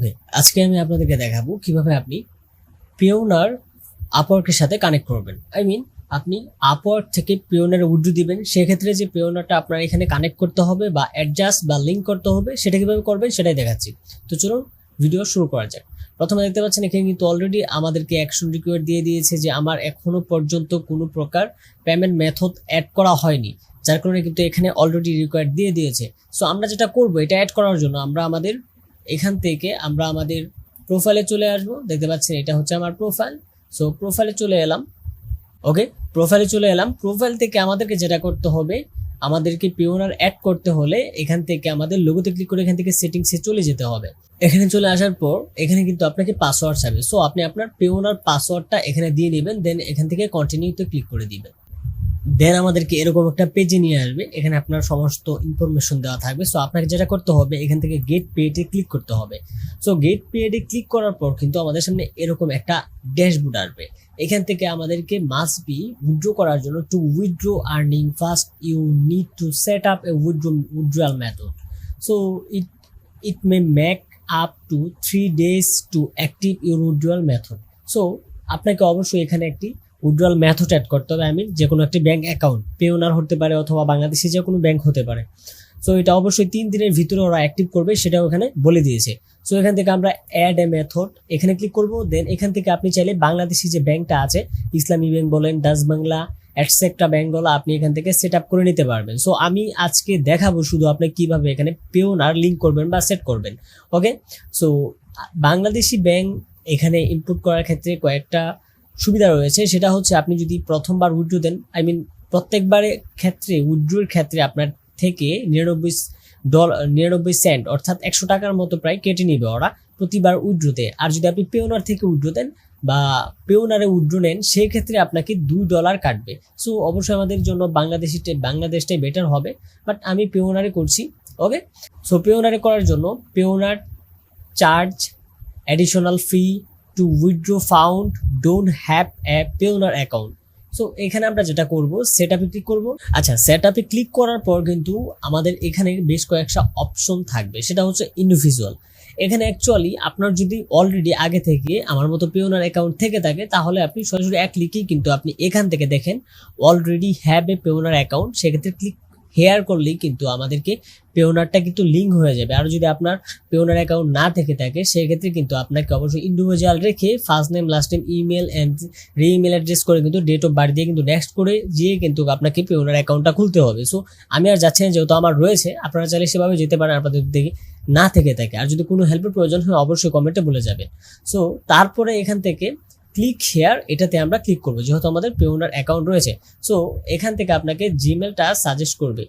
ওকে, আজকে আমি আপনাদেরকে দেখাবো কিভাবে আপনি পেওনার আপওয়ার্কের সাথে কানেক্ট করবেন। আপনি আপওয়ার্ক থেকে পেওনারে উইথড্র দিবেন, সেক্ষেত্রে যে পেওনারটা আপনার এখানে কানেক্ট করতে হবে বা অ্যাডজাস্ট বা লিঙ্ক করতে হবে, সেটা কিভাবে করবেন সেটাই দেখাচ্ছি। তো চলুন ভিডিও শুরু করা যাক। প্রথমে দেখতে পাচ্ছেন এখানে কিন্তু অলরেডি আমাদেরকে অ্যাকশন রিকোয়ার্ড দিয়ে দিয়েছে যে আমার এখনো পর্যন্ত কোনো প্রকার পেমেন্ট মেথড অ্যাড করা হয়নি, যার কারণে কিন্তু এখানে অলরেডি রিকোয়ার্ড দিয়ে দিয়েছে। সো আমরা যেটা করব, এটা অ্যাড করার জন্য আমরা এখান থেকে আমাদের প্রোফাইলে চলে আসবো। দেখতে পাচ্ছেন এটা হচ্ছে আমার প্রোফাইল। সো প্রোফাইলে চলে এলাম। ওকে, প্রোফাইলে চলে এলাম। প্রোফাইল থেকে আমাদেরকে যেটা করতে হবে, আমাদেরকে পেওনার অ্যাড করতে হলে এখান থেকে আমাদের লোগোতে ক্লিক করে এখান থেকে সেটিংসে চলে যেতে হবে। এখানে চলে আসার পর এখানে কিন্তু আপনাকে পাসওয়ার্ড চাইবে। সো আপনি আপনার পেওনার পাসওয়ার্ডটা এখানে দিয়ে নেবেন, দেন এখান থেকে কন্টিনিউতে ক্লিক করে দিবেন। দেন আমাদেরকে এরকম একটা পেজে নিয়ে আসবে, এখানে আপনার সমস্ত ইনফরমেশন দেওয়া থাকবে। সো আপনাকে যেটা করতে হবে, এখান থেকে গেট পেডে ক্লিক করতে হবে। সো গেট পেডে ক্লিক করার পর কিন্তু আমাদের সামনে এরকম একটা ড্যাশবোর্ড আসবে। এখান থেকে আমাদেরকে মাস্ট বি উইথড্র করার জন্য, to withdraw earning first you need to set up a withdrawal method. So it may make up to 3 days to active your withdrawal method. So আপনাকে অবশ্যই এখানে একটি উইথড্রয়াল মেথড অ্যাড করতে হবে। যে কোনো একটি ব্যাংক অ্যাকাউন্ট, পেওনার হতে পারে অথবা বাংলাদেশি যে কোনো ব্যাংক হতে পারে। সো এটা অবশ্যই 3 দিনের ভিতরে ওরা অ্যাক্টিভ করবে, সেটাও এখানে বলে দিয়েছে। সো এখান থেকে আমরা অ্যাড এ মেথড এখানে ক্লিক করব। দেন এখান থেকে আপনি চাইলে বাংলাদেশি যে ব্যাংকটা আছে, ইসলামী ব্যাংক বলেন, ডাচ বাংলা, এটসেট্রা ব্যাংকগুলো আপনি এখান থেকে সেট আপ করে নিতে পারবেন। সো আমি আজকে দেখাবো শুধু আপনি কিভাবে এখানে পেওনার লিঙ্ক করবেন বা সেট করবেন। ওকে, সো বাংলাদেশি ব্যাংক এখানে ইনপুট করার ক্ষেত্রে কয়েকটা সুবিধা রয়েছে। সেটা হচ্ছে আপনি যদি প্রথমবার উইথড্র দেন, প্রত্যেকবারের ক্ষেত্রে উইথড্রোর ক্ষেত্রে আপনার থেকে 99 সেন্ট অর্থাৎ 100 টাকার মতো প্রায় কেটে নিবে ওরা প্রতিবার উইথড্রোতে। আর যদি আপনি পেওনার থেকে উইথড্রো দেন বা পেওনারে উইথড্রো নেন, সেই ক্ষেত্রে আপনাকে $2 কাটবে। সো অবশ্যই আমাদের জন্য বাংলাদেশটাই বেটার হবে, বাট আমি পেওনারে করছি। ওকে, সো পেওনারে করার জন্য Payoneer charge additional fee two withdraw found don't have a Payoneer account. So এখানে আমরা যেটা করব, সেট আপে ক্লিক করব। আচ্ছা, সেট আপে ক্লিক করার পর কিন্তু আমাদের এখানে বেশ কয়েকটা অপশন থাকবে। সেটা হচ্ছে ইন্ডিভিজুয়াল। এখানে অ্যাকচুয়ালি আপনার যদি অলরেডি আগে থেকে আমার মতো পেওনার অ্যাকাউন্ট থেকে থাকে, তাহলে আপনি সরাসরি এক ক্লিকেই কিন্তু আপনি এখান থেকে দেখেন already have a Payoneer account, সেক্ষেত্রে ক্লিক হেয়ার করলেই কিন্তু আমাদেরকে পেওনারটা কিন্তু লিঙ্ক হয়ে যাবে। আর যদি আপনার পেওনার অ্যাকাউন্ট না থেকে থাকে, সেক্ষেত্রে কিন্তু আপনাকে অবশ্যই ইন্ডিভিজুয়াল রেখে first name, last name, email and email address করে কিন্তু ডেট অফ বার্থ দিয়ে কিন্তু নেক্সট করে গিয়ে কিন্তু আপনাকে পেওনার অ্যাকাউন্টটা খুলতে হবে। সো আমি আর যাচ্ছি না, যেহেতু আমার রয়েছে। আপনারা চাইলে সেভাবে যেতে পারেন আপনাদের দিকে না থেকে থাকে। আর যদি কোনো হেল্পের প্রয়োজন হয় অবশ্যই কমেন্টে বলে যাবেন। সো তারপরে এখান থেকে ক্লিক হেয়ার এটাতে আমরা ক্লিক করবো, যেহেতু আমাদের পেওনার অ্যাকাউন্ট রয়েছে। সো এখান থেকে আপনাকে জিমেলটা সাজেস্ট করবে।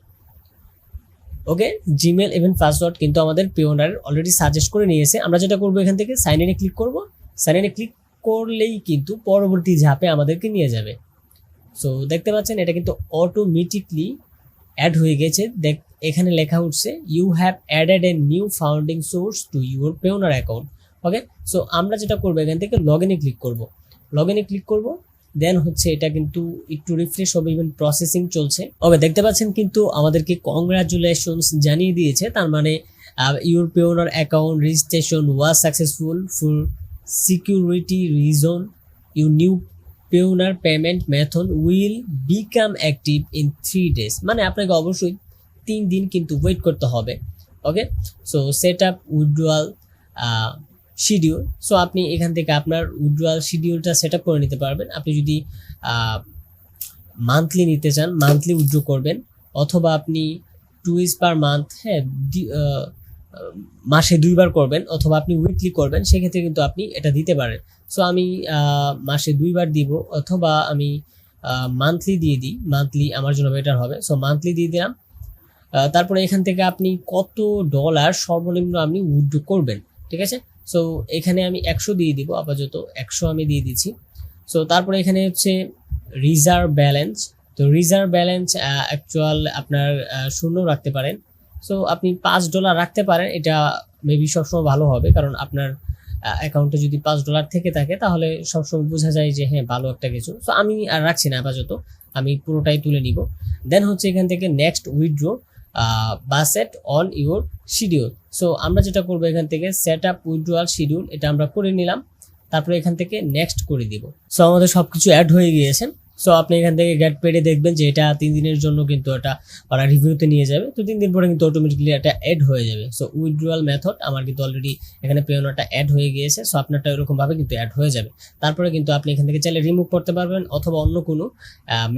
ওকে, জিমেল এবং পাসওয়ার্ড কিন্তু আমাদের পেওনার অলরেডি সাজেস্ট করে নিয়েছে। আমরা যেটা করবো, এখান থেকে সাইন ইনে ক্লিক করব। সাইন ইনে ক্লিক করলেই কিন্তু পরবর্তী ধাপে আমাদেরকে নিয়ে যাবে। সো দেখতে পাচ্ছেন এটা কিন্তু অটোমেটিকলি অ্যাড হয়ে গেছে। এখানে লেখা উঠছে you have added a new founding source to your Payoneer account. Okay, so আমরা যেটা করবো, এখান থেকে লগ ইনে ক্লিক করব। লগ ইনে ক্লিক করব, দেন হচ্ছে এটা কিন্তু একটু রিফ্রেশ হবে, ইভেন প্রসেসিং চলছে। ওকে, দেখতে পাচ্ছেন কিন্তু আমাদেরকে কংগ্রাচুলেশনস জানিয়ে দিয়েছে। তার মানে your Payoneer account registration was successful for security reason, you new Payoneer payment method will become active in 3 days। মানে আপনাকে অবশ্যই 3 দিন কিন্তু ওয়েট করতে হবে। Okay, so set up withdrawal schedule. So আপনি এখান থেকে আপনার উইথড্রয়াল শিডিউলটা সেট আপ করে নিতে পারবেন। আপনি যদি মান্থলি নিতে চান, মান্থলি উইথড্র করবেন, অথবা আপনি 2 weeks পার মান্থ, মাসে 2 বার করবেন, অথবা আপনি উইকলি করবেন, সেক্ষেত্রে কিন্তু আপনি এটা দিতে পারেন। সো আমি মাসে 2 বার দিব, অথবা আমি মান্থলি দিয়ে দিই। মান্থলি আমার জন্য বেটার হবে। সো মান্থলি দিয়ে দিলাম। তারপরে এখান থেকে আপনি কত ডলার সর্বনিম্ন আপনি উইথড্র করবেন, ঠিক আছে। সো এখানে আমি 100 দিয়ে দিব, আপাতত 100 আমি দিয়ে দিচ্ছি। সো তারপরে এখানে হচ্ছে রিজার্ভ ব্যালেন্স। তো রিজার্ভ ব্যালেন্স অ্যাকচুয়াল আপনার 0 রাখতে পারেন। সো আপনি $5 রাখতে পারেন, এটা মেবি সবসময় ভালো হবে, কারণ আপনার অ্যাকাউন্টে যদি $5 থেকে থাকে, তাহলে সবসময় বোঝা যায় যে হ্যাঁ ভালো একটা কিছু। সো আমি আর রাখছি না আপাতত, আমি পুরোটাই তুলে নিব। দেন হচ্ছে এখান থেকে নেক্সট উইথড্র, বা set on your schedule. So আমরা যেটা করবো এখান থেকে সেট আপ উইথড্রয়াল শিডিউল, এটা আমরা করে নিলাম। তারপরে এখান থেকে নেক্সট করে দিব। সো আমাদের সবকিছু অ্যাড হয়ে গিয়েছে। সো আপনি এখান থেকে গেট পেডে দেখবেন যে এটা 3 দিনের জন্য কিন্তু এটা ওরা রিভিউতে নিয়ে যাবে। তো 3 দিন পরে কিন্তু অটোমেটিক্যালি এটা অ্যাড হয়ে যাবে। সো উইথড্রয়াল মেথড আমার কিন্তু অলরেডি এখানে পেওনারটা অ্যাড হয়ে গিয়েছে। সো আপনারটা এরকম ভাবে কিন্তু অ্যাড হয়ে যাবে। তারপরে কিন্তু আপনি এখান থেকে চাইলে রিমুভ করতে পারবেন অথবা অন্য কোনো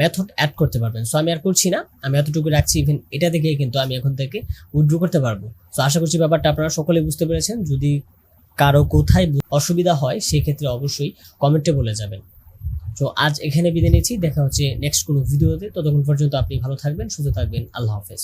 মেথড অ্যাড করতে পারবেন। সো আমি আর করছি না, আমি এতটুকু রাখছি। ইভেন এটা থেকে কিন্তু আমি এখন থেকে উইথড্র করতে পারবো। সো আশা করছি ব্যাপারটা আপনারা সকলেই বুঝতে পেরেছেন। যদি কারো কোথায় অসুবিধা হয় সেক্ষেত্রে অবশ্যই কমেন্টে বলে যাবেন। তো আজ এখানে বিদায় নিচ্ছি, দেখা হচ্ছে নেক্সট কোনো ভিডিওতে। ততক্ষণ পর্যন্ত আপনি ভালো থাকবেন, সুস্থ থাকবেন। আল্লাহ হাফেজ।